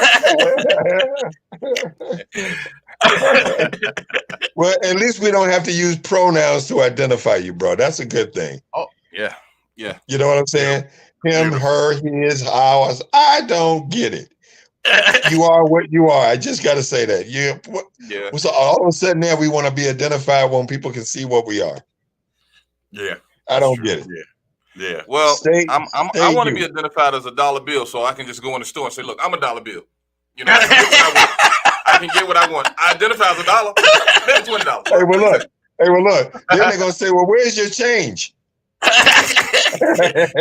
Well, at least we don't have to use pronouns to identify you, bro. That's a good thing. Oh, yeah. You know what I'm saying? Him, her, his, ours. I don't get it. You are what you are. I just got to say that. Yeah. So all of a sudden now we want to be identified when people can see what we are. Yeah. I don't get it. Yeah. Well, I want to be identified as a dollar bill, so I can just go in the store and say, look, I'm a dollar bill. I can get what I want. I identify as a dollar. Maybe $20. Hey, well, look. Then they're going to say, well, where's your change?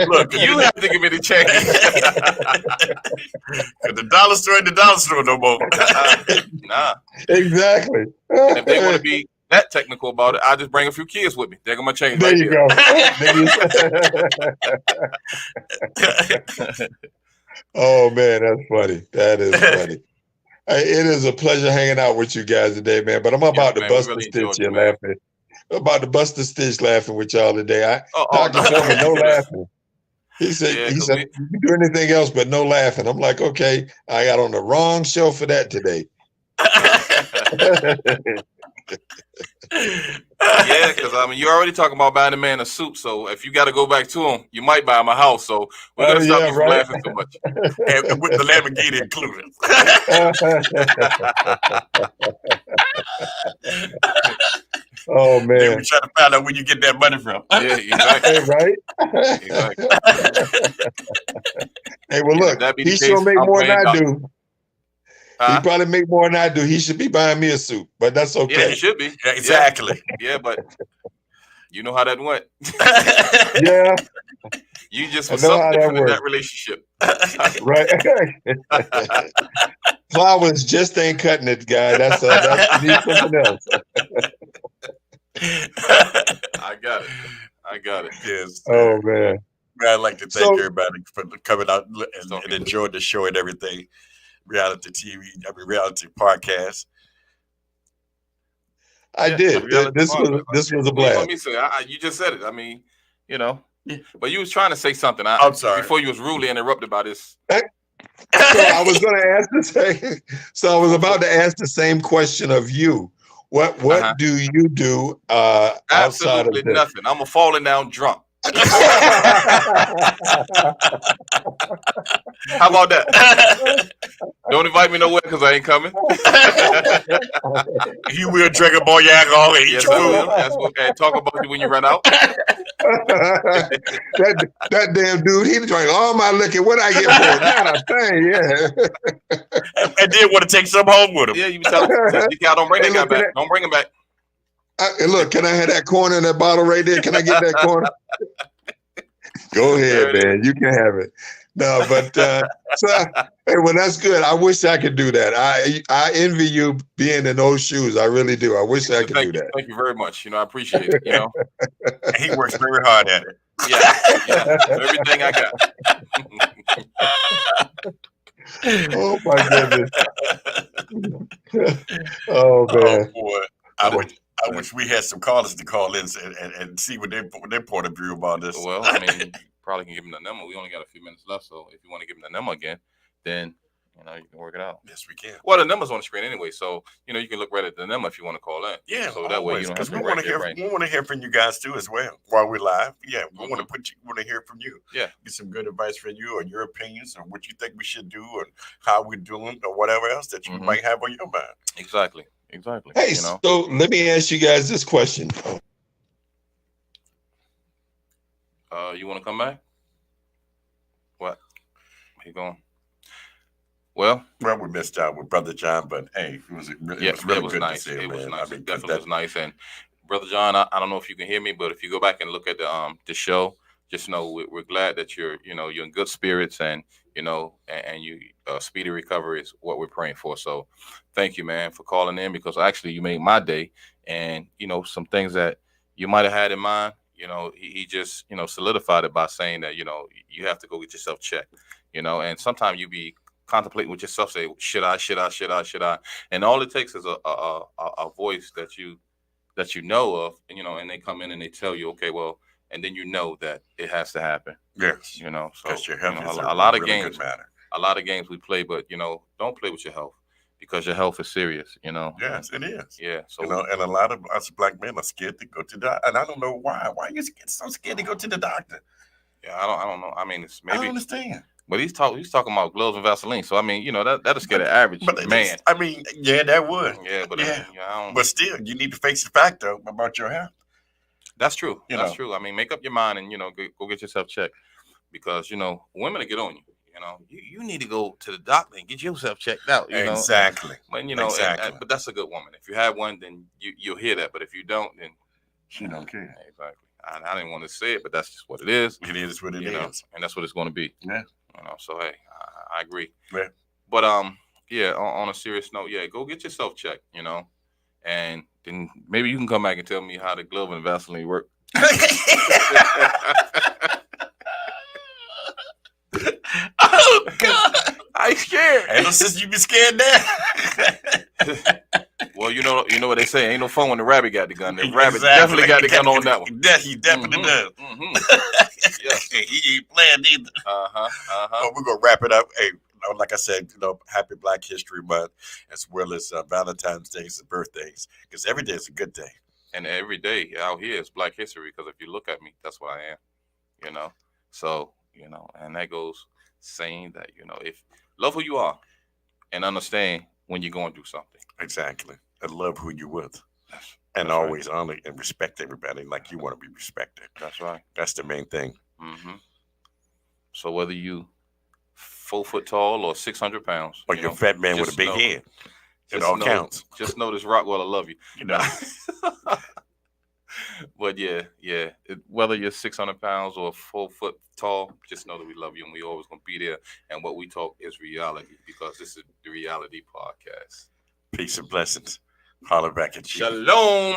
Look, you have to give me the change. The dollar store ain't the dollar store no more. Nah. Exactly. And if they want to be that technical about it, I'll just bring a few kids with me. They're going to change. There you go. Oh, man, that's funny. That is funny. It is a pleasure hanging out with you guys today, man. But I'm about to bust the stitch here laughing. I'm about to bust the stitch laughing with y'all today. Doctor told me no laughing. He said, you can do anything else but no laughing. I'm like, okay, I got on the wrong show for that today. Yeah, because you're already talking about buying a man a suit. So if you got to go back to him, you might buy him a house. So we're gonna stop you from laughing so much, and with the Lamborghini included. Oh man, then we try to find out where you get that money from. Yeah, exactly. Right. Exactly. Hey, well, look, he sure make more than I do. He probably make more than I do. He should be buying me a suit, but that's okay. Yeah, he should be. Yeah, exactly. Yeah, but you know how that went. Yeah. You just was something different in that relationship. Right. Flowers just ain't cutting it, guy. That's you need something else. I got it. Yes. Oh man. I'd like to thank everybody for coming out and enjoying the show and everything. Reality TV, reality podcast. I did. This was a blast. Let me say, you just said it. But you was trying to say something. I'm sorry. Before you was rudely interrupted by this. So I was going to ask the same. So I was about to ask the same question of you. What do you do outside of this? Nothing. I'm a falling down drunk. How about that? Don't invite me nowhere because I ain't coming. You will drink a boy alcohol and eat your food. And talk about you when you run out. that damn dude, he drank all my liquor. What I get for it? Not a thing, yeah. And then want to take some home with him. Yeah, you tell him, don't bring that guy back. Don't bring him back. Look, can I have that corner in that bottle right there? Can I get that corner? Go ahead, man. You can have it. No, but well, that's good. I wish I could do that. I envy you being in those shoes. I really do. I wish I could do that. Thank you very much. I appreciate it. He works very hard at it. Yeah. Everything I got. Oh my goodness. Oh man. Oh boy. I wish we had some callers to call in and see what their point of view about this. Well, you probably can give them the number. We only got a few minutes left, so if you want to give them the number again, then you can work it out. Yes, we can. Well, the number's on the screen anyway, so you can look right at the number if you want to call in. Yeah, so that way you don't have to we want to hear from you guys too as well while we're live. Yeah, we want to hear from you. Yeah, get some good advice from you on your opinions on what you think we should do and how we're doing or whatever else that you might have on your mind. Exactly. Hey, so let me ask you guys this question. You want to come back? What? Where you going? Well, we missed out with Brother John, but hey, it was really good nice. To see it was man. nice. It definitely was nice. And Brother John, I don't know if you can hear me, but if you go back and look at the show, just know we're glad that you're in good spirits, and and you speedy recovery is what we're praying for. So thank you, man, for calling in, because actually you made my day. And some things that you might have had in mind, he just solidified it by saying that you have to go get yourself checked, and sometimes you be contemplating with yourself, say, should I? And all it takes is a voice that you know of, and they come in and they tell you, okay, well, and then that it has to happen. Yes. So your health is a lot of really games, good matter. a lot of games we play, but don't play with your health, because your health is serious. Yes, it is. Yeah. So and a lot of us black men are scared to go to the, and I don't know why. Why you get so scared to go to the doctor? Yeah, I don't know. I mean, it's maybe I don't understand. But he's talking about gloves and Vaseline. So I mean, that'll scare the average man. I mean, yeah, that would. Yeah, but but still, you need to face the fact though about your health. That's true. That's true. I mean, make up your mind and go get yourself checked, because women will get on you. You need to go to the doctor and get yourself checked out. Exactly. But exactly. But that's a good woman. If you have one, then you'll hear that. But if you don't, then she don't care. Exactly. I didn't want to say it, but that's just what it is. It is what it is, and that's what it's going to be. Yeah. So hey, I agree. Yeah. But yeah. On a serious note, yeah, go get yourself checked. And then maybe you can come back and tell me how the glove and Vaseline work. Oh God! I ain't scared. Ain't no sense you be scared there. Well, you know what they say. Ain't no fun when the rabbit got the gun. The rabbit definitely got the gun on that one. He definitely does. Yeah. He ain't playing either. But we're gonna wrap it up. Hey, like I said, happy Black History Month, as well as Valentine's Day and birthdays, because every day is a good day. And every day out here is Black History, because if you look at me, that's what I am. So and that goes saying that if love who you are and understand when you're going through something. Exactly. And love who you're with. And always honor and respect everybody like you want to be respected. That's right. That's the main thing. So whether you 4 foot tall or 600 pounds, or you're a fat man with a big head, it all counts. Just know this Rockwell, I love you. But yeah, whether you're 600 pounds or 4 foot tall, just know that we love you and we always gonna be there. And what we talk is reality, because this is the Reality Podcast. Peace and blessings. Holler back at you. Shalom.